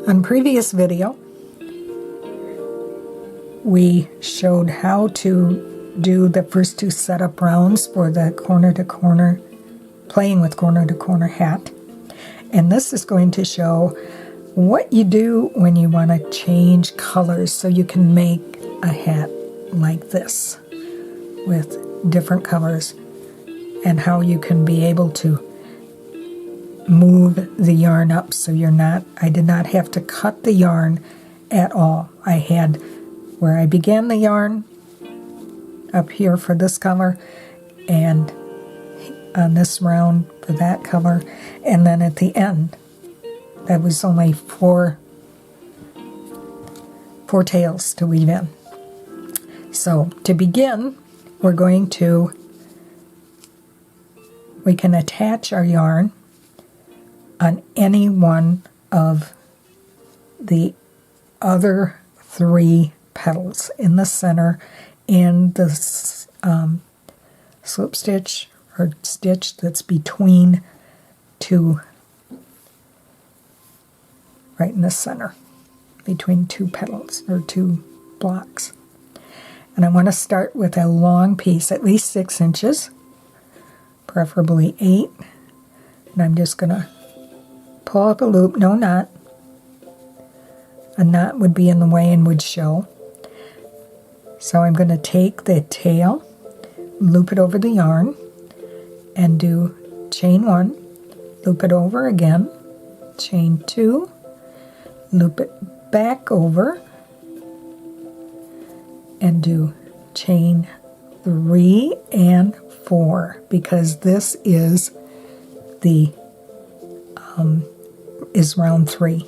On previous video, we showed how to do the first two setup rounds for the corner to corner, playing with corner to corner hat. And this is going to show what you do when you want to change colors so you can make a hat like this with different colors, and how you can be able to move the yarn up so I did not have to cut the yarn at all. I had where I began the yarn up here for this color, and on this round for that color, and then at the end that was only four tails to weave in. So to begin, we can attach our yarn on any one of the other three petals in the center and the slip stitch or stitch that's between two, right in the center, between two petals or two blocks. And I want to start with a long piece, at least 6 inches, preferably 8. And I'm just going to pull up a loop, no knot. A knot would be in the way and would show. So I'm going to take the tail, loop it over the yarn, and do chain 1, loop it over again, chain 2, loop it back over, and do chain 3 and 4, because this is round 3.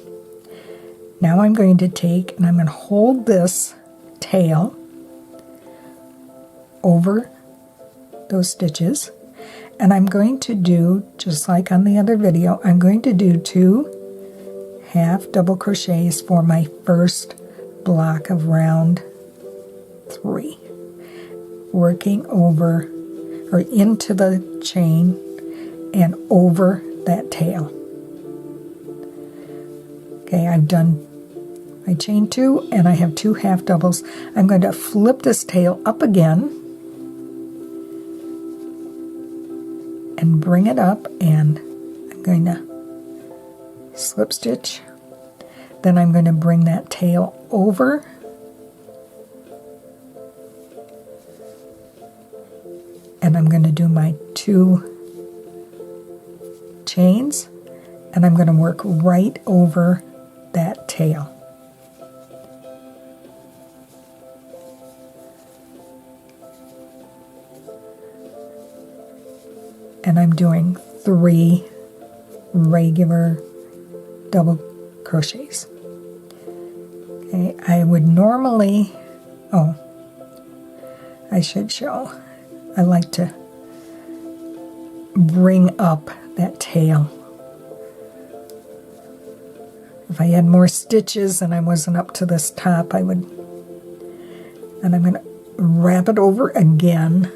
Now I'm going to take and I'm going to hold this tail over those stitches, and I'm going to do, just like on the other video, I'm going to do 2 half double crochets for my first block of round 3, working over or into the chain and over that tail. Okay, I've done my chain 2 and I have 2 half doubles. I'm going to flip this tail up again and bring it up, and I'm going to slip stitch. Then I'm going to bring that tail over and I'm going to do my 2 chains, and I'm going to work right over that tail. And I'm doing 3 regular double crochets. Okay, I would normally, I should show, I like to bring up that tail. If I had more stitches and I wasn't up to this top, I would, and I'm going to wrap it over again.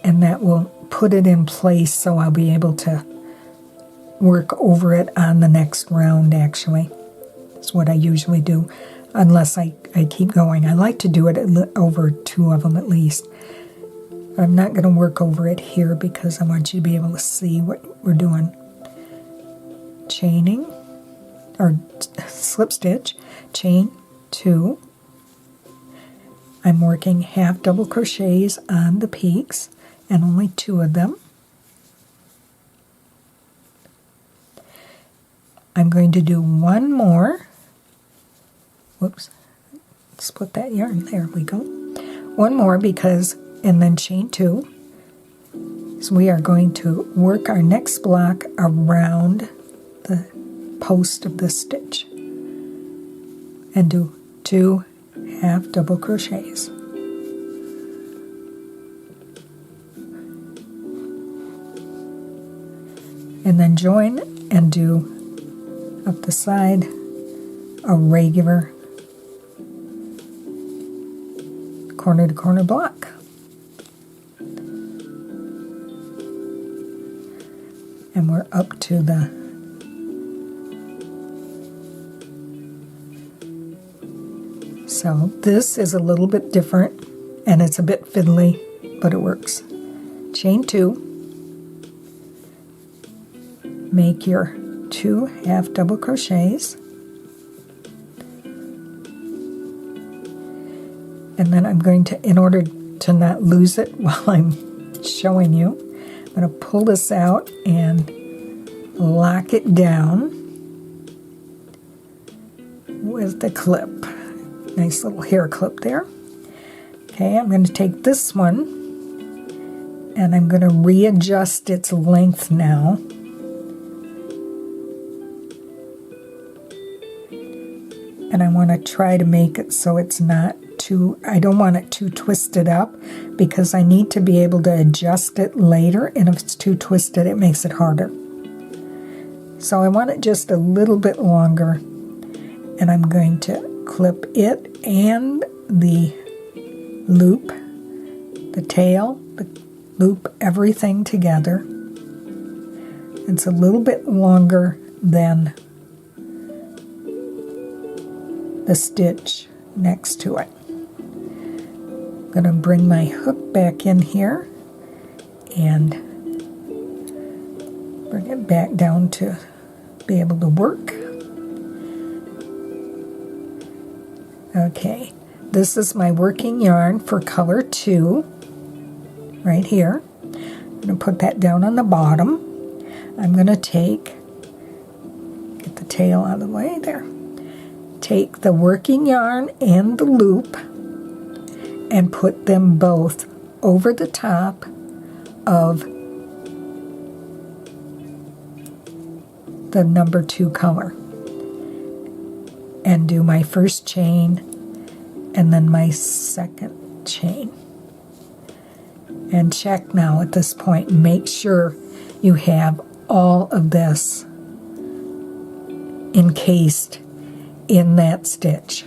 And that will put it in place, so I'll be able to work over it on the next round, actually. That's what I usually do, unless I keep going. I like to do it over 2 of them at least. I'm not going to work over it here because I want you to be able to see what we're doing. Chaining, or slip stitch, chain 2. I'm working half double crochets on the peaks, and only 2 of them. I'm going to do 1 more. Whoops, split that yarn. There we go. 1 more because, and then chain 2. So we are going to work our next block around the post of the stitch and do 2 half double crochets. And then join and do up the side a regular corner to corner block. and we're up to the so this is a little bit different and it's a bit fiddly, but it works. Chain 2, make your 2 half double crochets, and then I'm going to, in order to not lose it while I'm showing you, I'm going to pull this out and lock it down with the clip. Nice little hair clip there. Okay, I'm going to take this one and I'm going to readjust its length now. And I want to try to make it so it's not too, I don't want it too twisted up because I need to be able to adjust it later, and if it's too twisted it makes it harder. So I want it just a little bit longer, and I'm going to clip it and the loop, the tail, the loop, everything together. It's a little bit longer than the stitch next to it. I'm going to bring my hook back in here and bring it back down to be able to work. Okay, this is my working yarn for color 2 right here. I'm going to put that down on the bottom. I'm going to get the tail out of the way there. Take the working yarn and the loop and put them both over the top of the number 2 color, and do my first chain and then my second chain. And check now at this point, make sure you have all of this encased in that stitch.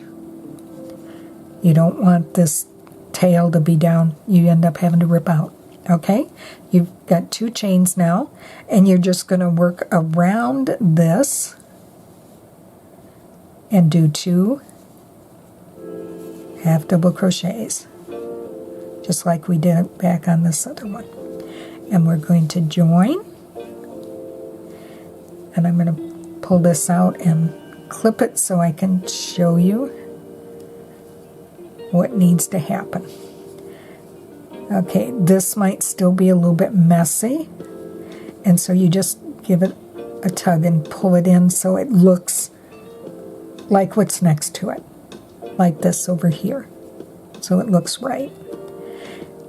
You don't want this tail to be down. You end up having to rip out. Okay, you've got 2 chains now, and you're just going to work around this and do 2 half double crochets, just like we did back on this other one. And we're going to join, and I'm going to pull this out and clip it so I can show you what needs to happen. Okay, this might still be a little bit messy, and so you just give it a tug and pull it in so it looks like what's next to it, like this over here, so it looks right.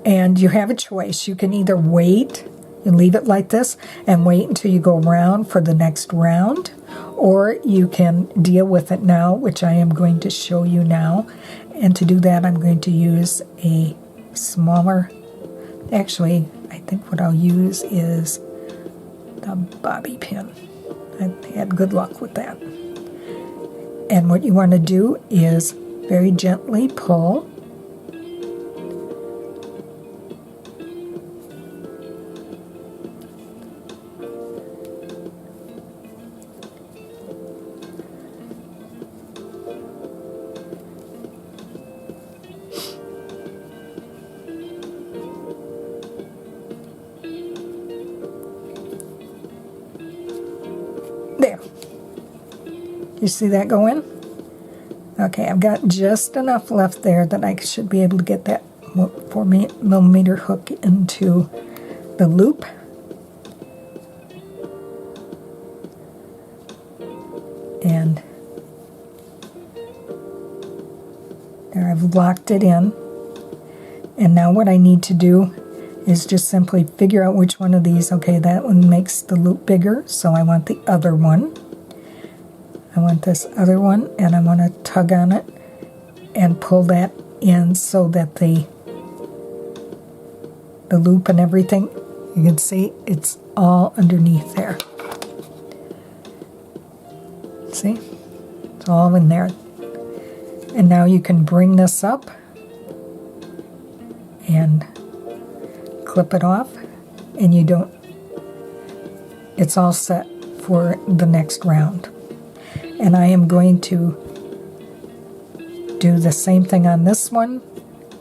And you have a choice. You can either wait and leave it like this and wait until you go around for the next round, or you can deal with it now, which I am going to show you now. And to do that, I'm going to use a smaller, actually, I think what I'll use is the bobby pin. I've had good luck with that. And what you want to do is very gently pull. There. You see that go in? Okay, I've got just enough left there that I should be able to get that 4mm hook into the loop. And there, I've locked it in. And now what I need to do is just simply figure out which one of these. Okay, that one makes the loop bigger, so I want the other one. I want this other one, and I want to tug on it and pull that in so that the loop and everything, you can see it's all underneath there. See? It's all in there. And now you can bring this up and clip it off, and you don't it's all set for the next round. And I am going to do the same thing on this one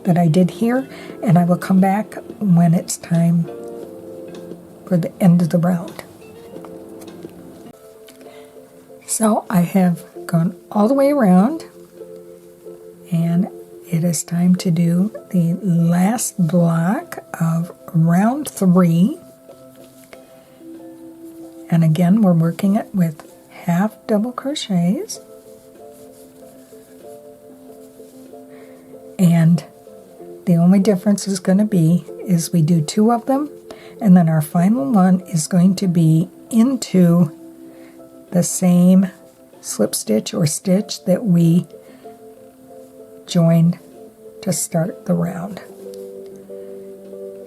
that I did here, and I will come back when it's time for the end of the round. So I have gone all the way around, and it is time to do the last block of round 3. And again, we're working it with half double crochets. And the only difference is going to be is we do 2 of them, and then our final one is going to be into the same slip stitch or stitch that we joined to start the round.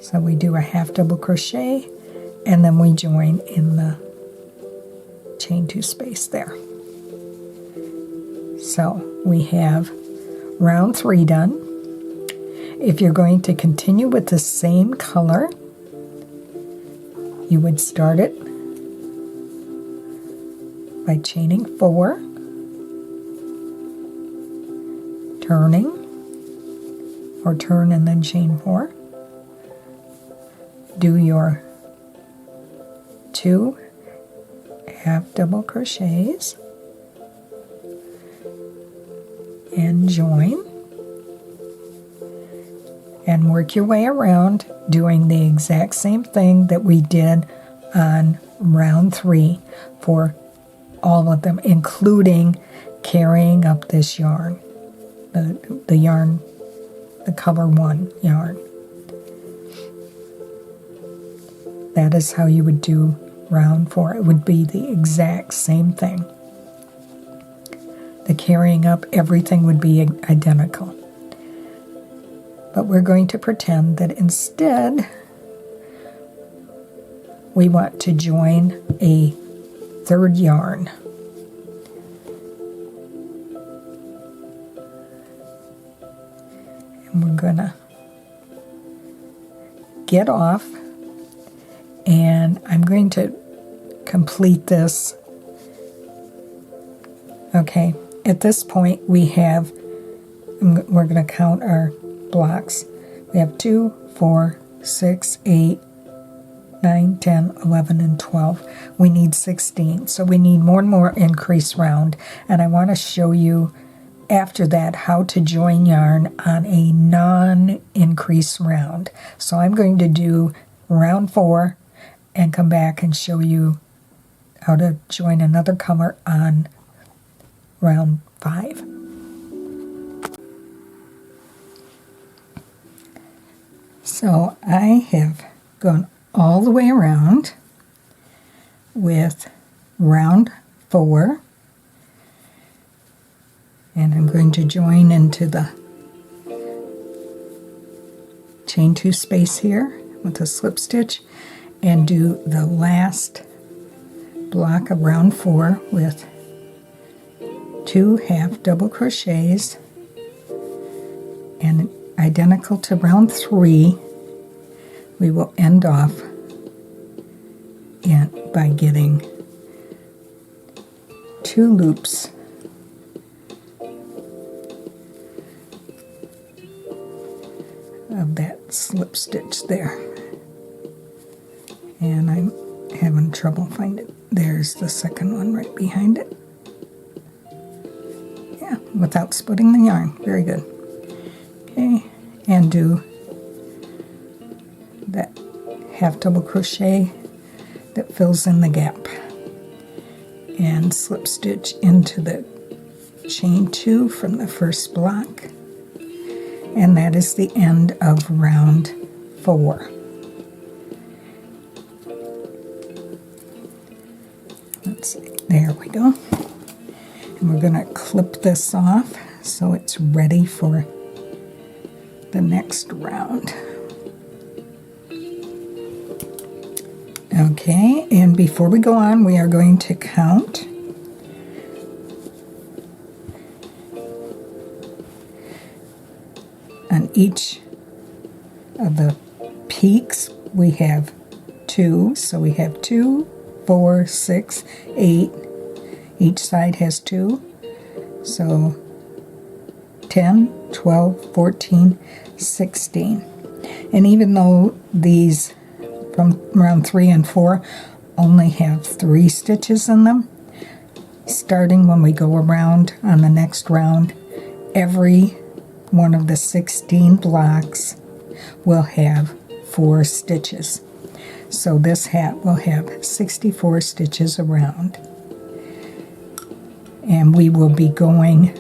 So we do a half double crochet, and then we join in the chain 2 space there. So we have round 3 done. If you're going to continue with the same color, you would start it by chaining 4, turning, or turn and then chain 4. Do your 2 half double crochets and join, and work your way around doing the exact same thing that we did on round 3 for all of them, including carrying up this yarn, the yarn, the color 1 yarn. That is how you would do round 4. It would be the exact same thing. The carrying up, everything would be identical. But we're going to pretend that instead we want to join a 3rd yarn. And we're going to get off, and I'm going to complete this. Okay, at this point we're going to count our blocks. We have 2, 4, 6, 8, 9, 10, 11, and 12. We need 16, so we need more and more increase round, and I want to show you after that how to join yarn on a non-increase round. So I'm going to do round 4 and come back and show you how to join another color on round 5. So I have gone all the way around with round 4, and I'm going to join into the chain 2 space here with a slip stitch and do the last block of round 4 with 2 half double crochets, and identical to round 3, we will end off by getting 2 loops of that slip stitch there. And I'm having trouble finding it. There's the second one right behind it. Yeah, without splitting the yarn. Very good. Okay, and do that half double crochet that fills in the gap, and slip stitch into the chain 2 from the first block, and that is the end of round 4. Let's see, there we go. And we're going to clip this off so it's ready for the next round. Okay, and before we go on, we are going to count on each of the peaks. We have 2, so we have 2, 4, 6, 8. Each side has 2. So 10, 12, 14, 16. And even though these from round 3 and 4 only have 3 stitches in them, starting when we go around on the next round, every one of the 16 blocks will have 4 stitches. So this hat will have 64 stitches around. And we will be going,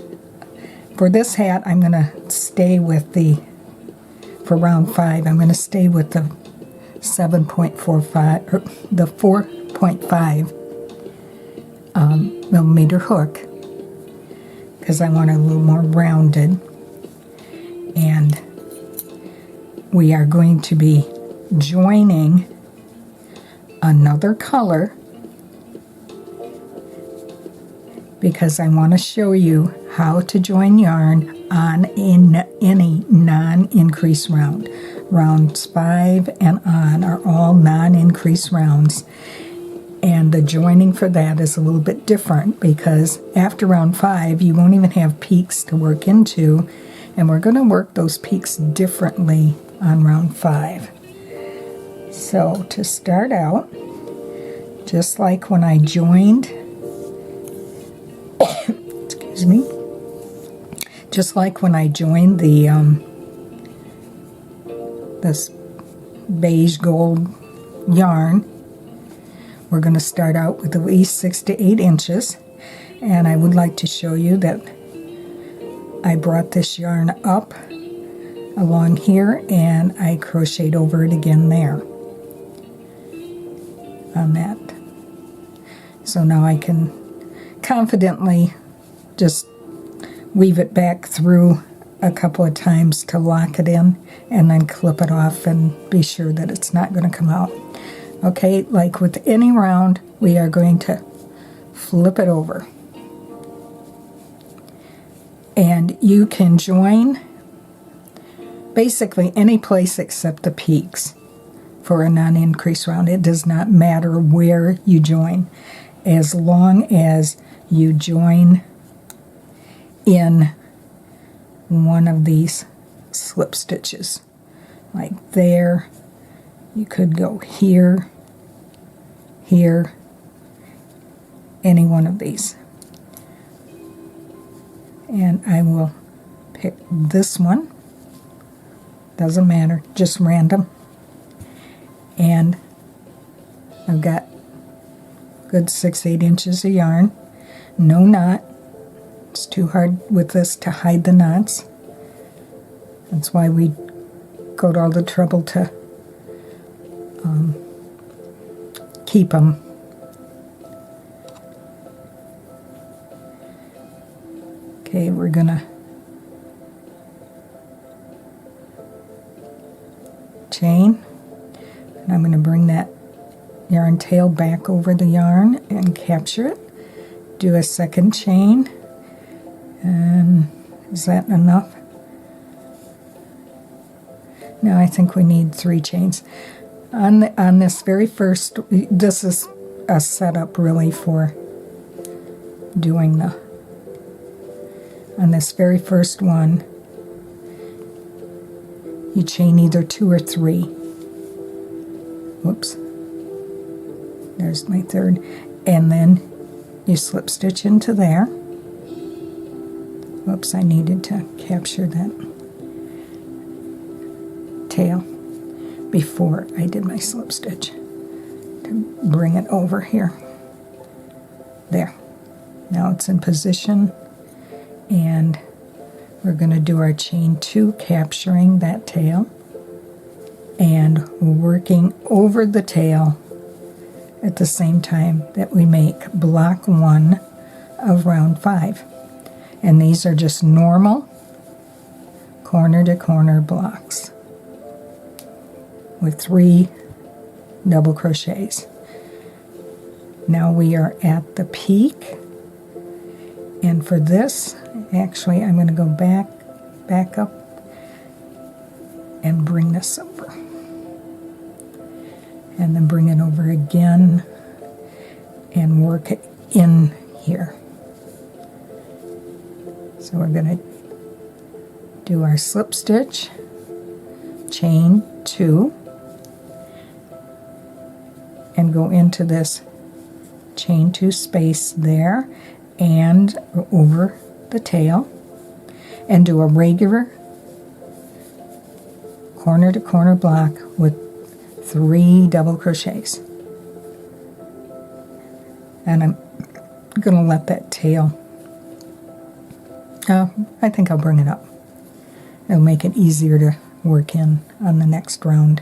for this hat, I'm going to stay with for round 5, I'm going to stay with the 7.45, or the 4.5 millimeter hook, because I want it a little more rounded. And we are going to be joining another color, because I want to show you how to join yarn on any non-increase round. Rounds 5 and on are all non-increase rounds, and the joining for that is a little bit different, because after round 5 you won't even have peaks to work into, and we're going to work those peaks differently on round 5. So to start out, just like when I joined, excuse me, just like when I joined the this beige gold yarn, we're going to start out with at least 6 to 8 inches, and I would like to show you that I brought this yarn up along here and I crocheted over it again there on that. So now I can confidently just weave it back through a couple of times to lock it in, and then clip it off and be sure that it's not going to come out. Okay, like with any round, we are going to flip it over. And you can join basically any place except the peaks for a non-increase round. It does not matter where you join, as long as you join in one of these slip stitches. Like there, you could go here, here, any one of these. And I will pick this one, doesn't matter, just random. And I've got good 6-8 inches of yarn, no knot. It's too hard with this to hide the knots. That's why we go to all the trouble to keep them. Okay, we're gonna chain, and I'm gonna bring that yarn tail back over the yarn and capture it. Do a second chain, and is that enough? No, I think we need 3 chains. On this very first, this is a setup really for doing on this very first one, you chain either 2 or 3. Whoops. There's my third. And then you slip stitch into there. Whoops, I needed to capture that tail before I did my slip stitch to bring it over here. There. Now it's in position, and we're going to do our chain 2, capturing that tail and working over the tail at the same time that we make block 1 of round 5. And these are just normal corner to corner blocks with 3 double crochets. Now we are at the peak, and for this, actually I'm going to go back up and bring this over, and then bring it over again, and work it in here. So we're going to do our slip stitch, chain 2, and go into this chain 2 space there and over the tail, and do a regular corner to corner block with 3 double crochets. And I'm going to let that tail, I think I'll bring it up. It'll make it easier to work in on the next round.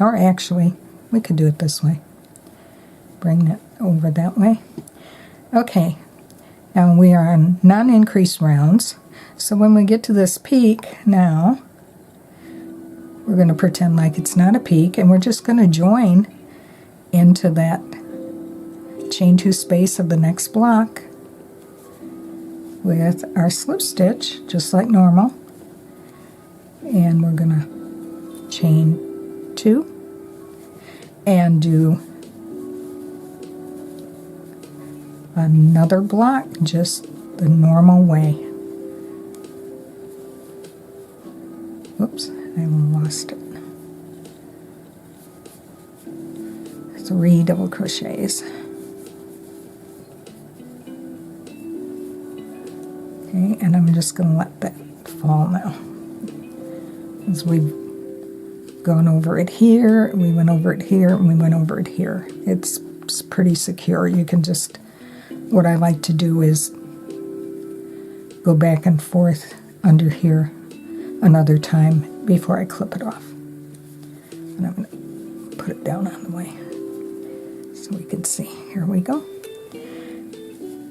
Or actually, we could do it this way. Bring it over that way. Okay, now we are on non-increased rounds. So when we get to this peak now, we're going to pretend like it's not a peak, and we're just going to join into that chain 2 space of the next block with our slip stitch, just like normal. And we're going to chain 2 and do another block just the normal way. Oops, I lost it. 3 double crochets. Okay, and I'm just going to let that fall now. As we've gone over it here, we went over it here, and we went over it here. It's pretty secure. You can just, what I like to do is go back and forth under here another time before I clip it off. And I'm going to put it down on the way so we can see. Here we go.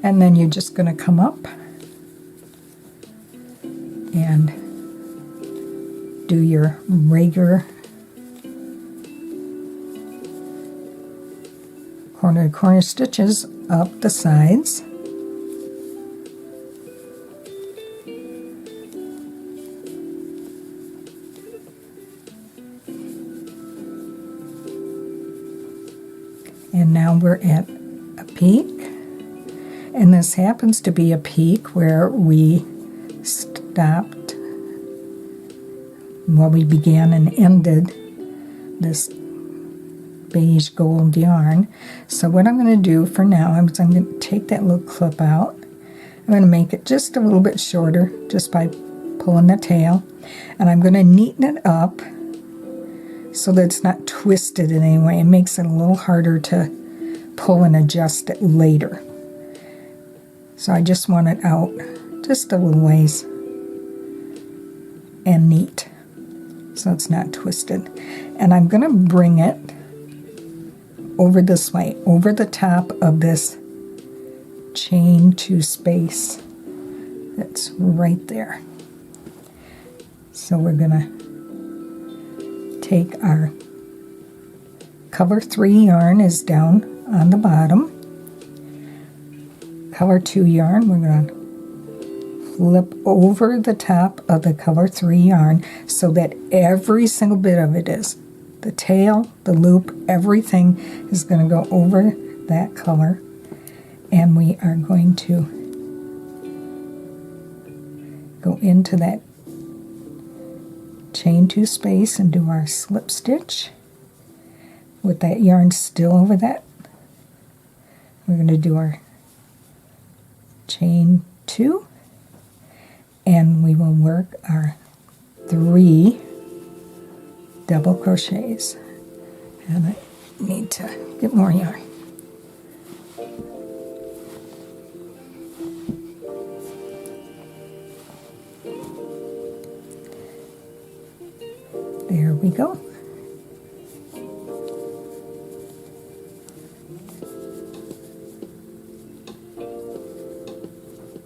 And then you're just going to come up and do your regular corner to corner stitches up the sides. And now we're at a peak, and this happens to be a peak where we stopped, well, we began and ended this beige gold yarn. So what I'm going to do for now is I'm going to take that little clip out. I'm going to make it just a little bit shorter just by pulling the tail, and I'm going to neaten it up so that it's not twisted in any way. It makes it a little harder to pull and adjust it later. So I just want it out just a little ways and neat so it's not twisted. And I'm going to bring it over this way, over the top of this chain 2 space that's right there. So we're going to take our cover 3 yarn is down on the bottom. Cover 2 yarn, we're going to flip over the top of the cover 3 yarn so that every single bit of it is. The tail, the loop, everything is going to go over that color. And we are going to go into that chain 2 space and do our slip stitch with that yarn still over that. We're going to do our chain 2, and we will work our 3 double crochets. And I need to get more yarn. There we go.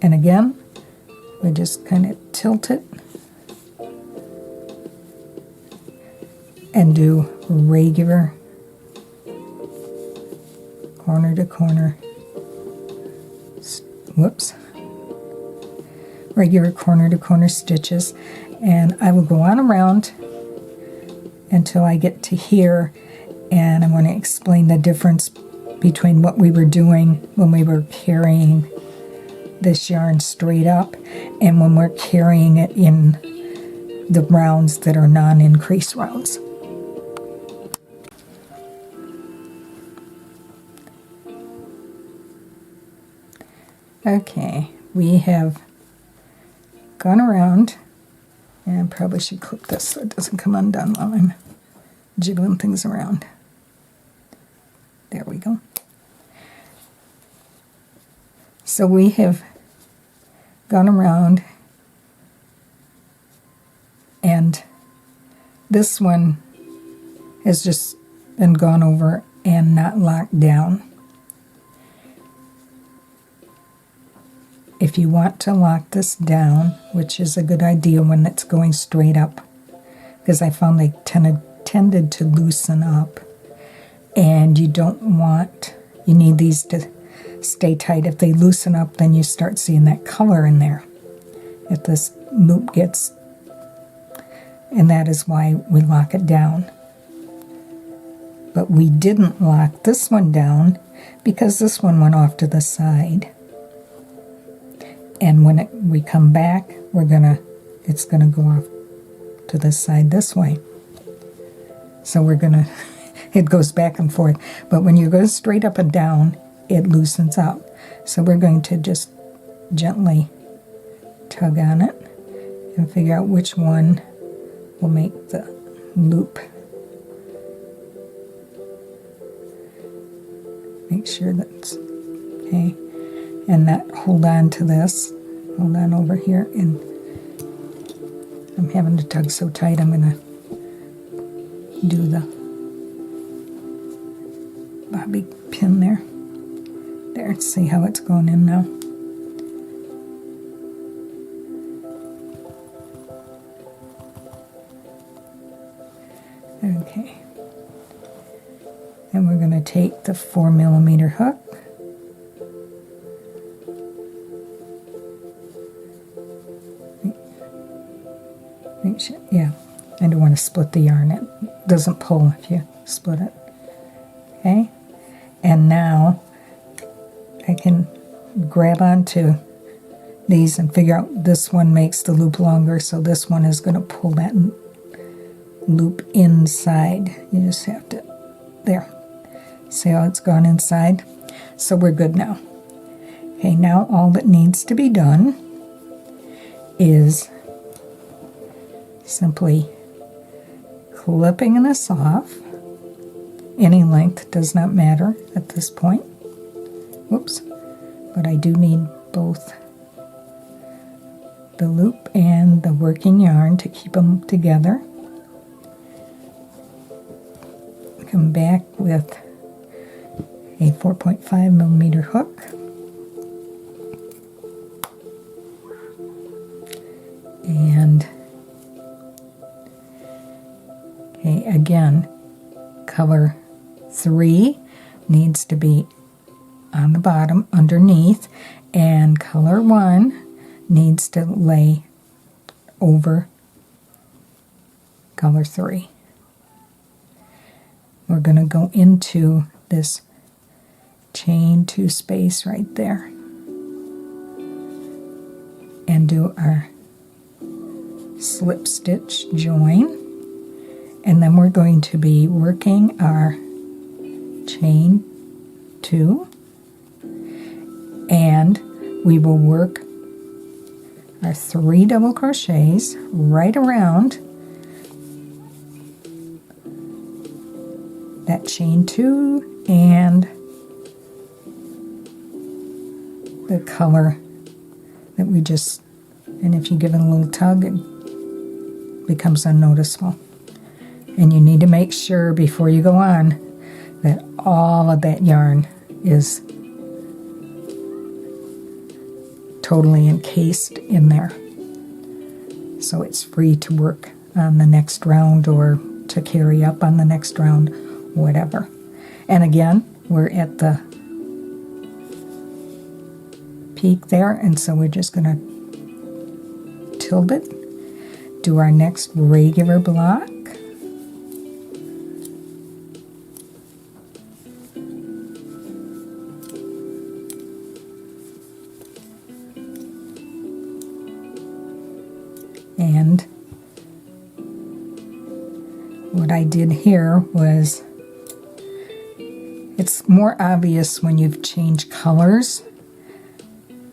And again, we just kind of tilt it and do regular corner to corner, regular corner to corner stitches. And I will go on around until I get to here, and I want to explain the difference between what we were doing when we were carrying this yarn straight up and when we're carrying it in the rounds that are non-increase rounds. Okay, we have gone around, and I probably should clip this so it doesn't come undone while I'm jiggling things around. There we go. So we have gone around, and this one has just been gone over and not locked down. If you want to lock this down, which is a good idea when it's going straight up, because I found they tended to loosen up, and you don't want, you need these to stay tight. If they loosen up, then you start seeing that color in there. If this loop gets, and that is why we lock it down. But we didn't lock this one down because this one went off to the side. And when we come back, it's gonna go off to the side this way. So it goes back and forth. But when you go straight up and down, it loosens up. So we're going to just gently tug on it and figure out which one will make the loop. Make sure that's okay. And not hold on to this. Hold on over here, and I'm having to tug so tight I'm going to do the bobby pin there. There, see how it's going in now. Okay. And we're going to take the 4mm hook. Yeah, I don't want to split the yarn. It doesn't pull if you split it. Okay, and now I can grab onto these and figure out this one makes the loop longer, so this one is going to pull that loop inside. You just have to, there. See how it's gone inside? So we're good now. Okay, now all that needs to be done is simply clipping this off. Any length does not matter at this point. Whoops. But I do need both the loop and the working yarn to keep them together. Come back with a 4.5mm hook. And okay, again, color 3 needs to be on the bottom underneath, and color 1 needs to lay over color 3. We're going to go into this chain 2 space right there and do our slip stitch join, and then we're going to be working our chain 2, and we will work our 3 double crochets right around that chain 2 and the color that we just, and if you give it a little tug, it becomes unnoticeable. And you need to make sure before you go on that all of that yarn is totally encased in there, so it's free to work on the next round or to carry up on the next round, whatever. And again, we're at the peak there, and so we're just going to tilt it, do our next regular block, And what I did here was, it's more obvious when you've changed colors,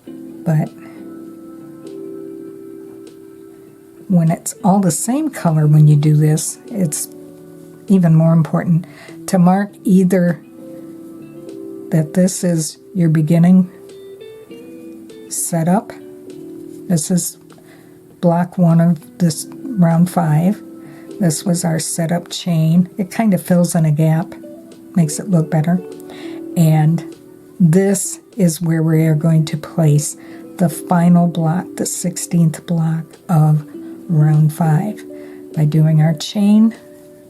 but when it's all the same color when you do this, it's even more important to mark either that this is your beginning setup. This is block 1 of this round 5. This was our setup chain. It kind of fills in a gap, makes it look better. And this is where we are going to place the final block, the 16th block of round 5, by doing our chain,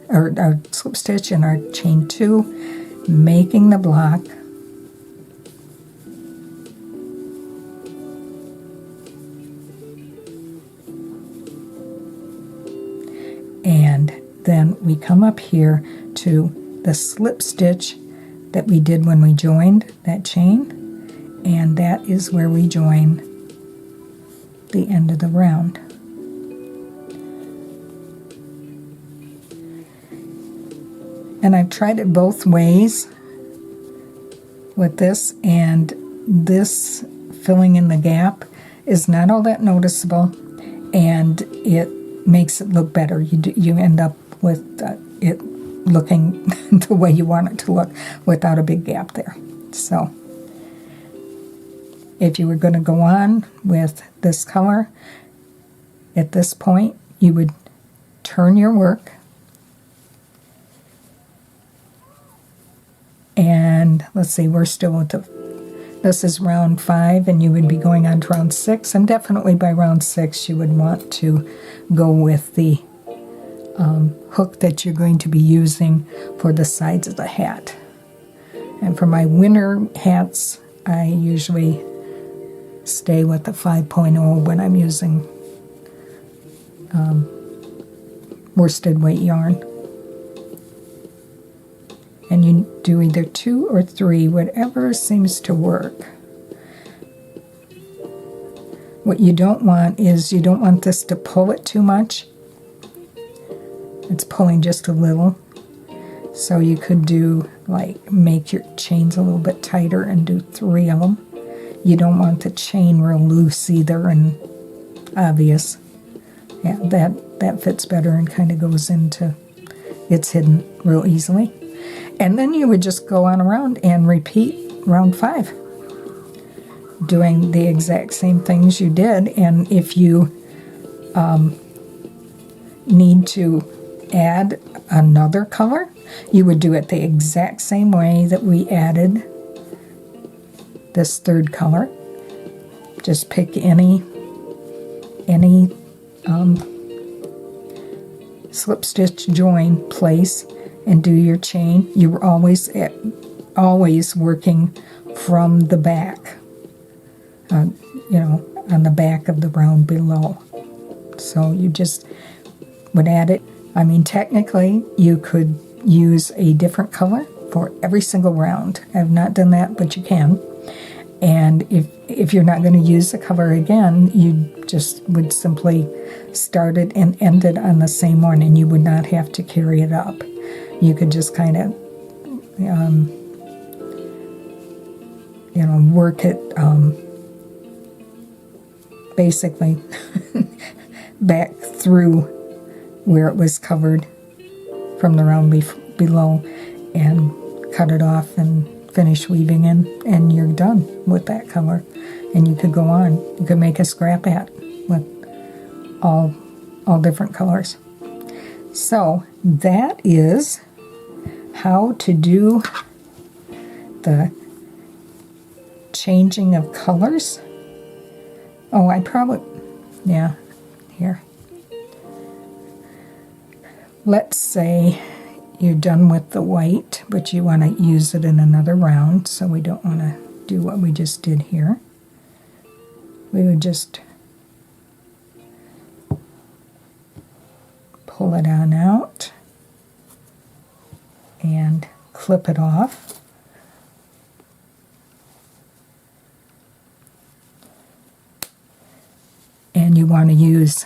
or our slip stitch and our chain 2, making the block, and then we come up here to the slip stitch that we did when we joined that chain, and that is where we join the end of the round. And I've tried it both ways with this, and this filling in the gap is not all that noticeable, and it makes it look better. You end up with it looking the way you want it to look without a big gap there. So if you were going to go on with this color, at this point you would turn your work, and let's see, we're still at this is round 5, and you would be going on to round 6, and definitely by round 6 you would want to go with the hook that you're going to be using for the sides of the hat. And for my winter hats, I usually stay with the 5.0 when I'm using worsted weight yarn. And you do either 2 or 3, whatever seems to work. What you don't want is, you don't want this to pull it too much. It's pulling just a little. So you could do, like, make your chains a little bit tighter and do 3 of them. You don't want the chain real loose either and obvious. Yeah, that fits better and kind of goes into, it's hidden real easily. And then you would just go on around and repeat round 5, doing the exact same things you did. And if you need to add another color, you would do it the exact same way that we added this 3rd color. Just pick any slip stitch join place and do your chain. You're always working from the back, on the back of the round below. So you just would add it. I mean, technically, you could use a different color for every single round. I've not done that, but you can. And if you're not going to use the color again, you just would simply start it and end it on the same one, and you would not have to carry it up. You could just kind of, work it basically back through where it was covered from the round below, and cut it off and finish weaving in, and you're done with that color. And you could go on. You could make a scrap hat with all different colors. So that is how to do the changing of colors. Oh, here. Let's say you're done with the white, but you want to use it in another round, so we don't want to do what we just did here. We would just pull it on out and clip it off. And you want to use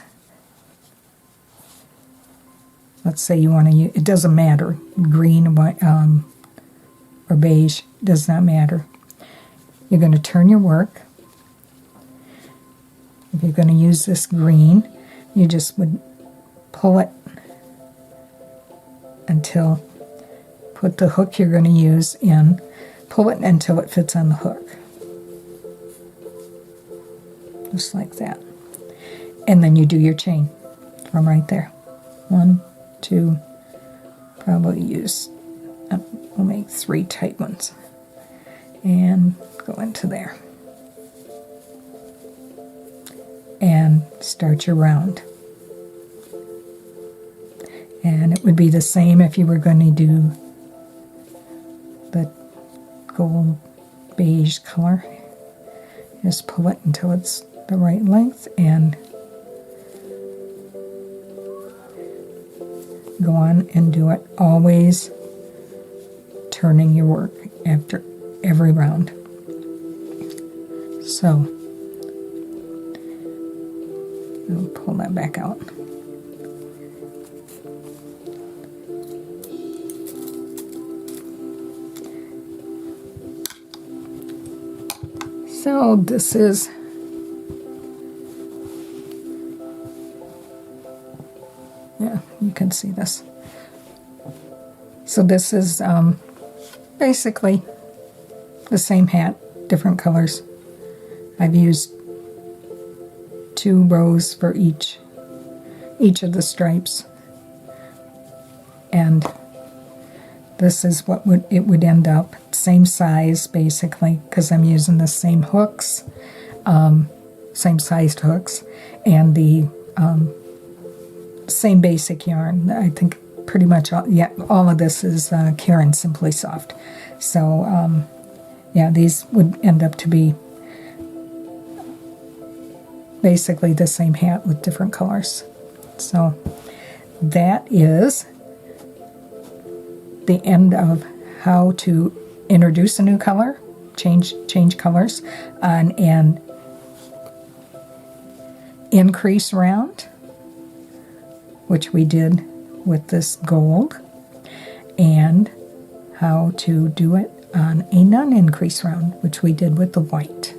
let's say you want to use, it doesn't matter, green, white, or beige, does not matter. You're going to turn your work. If you're going to use this green, you just would pull it until, put the hook you're going to use in, pull it until it fits on the hook. Just like that. And then you do your chain from right there. 1, 2, probably use, we'll make 3 tight ones. And go into there. And start your round. And it would be the same if you were going to do the gold beige color. Just pull it until it's the right length and go on and do it, always turning your work after every round. So I'll pull that back out. So this is you can see this. So this is basically the same hat, different colors. I've used 2 rows for each of the stripes, and this is what it would end up. Same size basically, because I'm using the same hooks, same sized hooks, and the same basic yarn. I think pretty much all of this is Karen Simply Soft. So yeah, these would end up to be basically the same hat with different colors. So that is the end of how to introduce a new color, change colors, and increase round, which we did with this gold, and how to do it on a non-increase round, which we did with the white.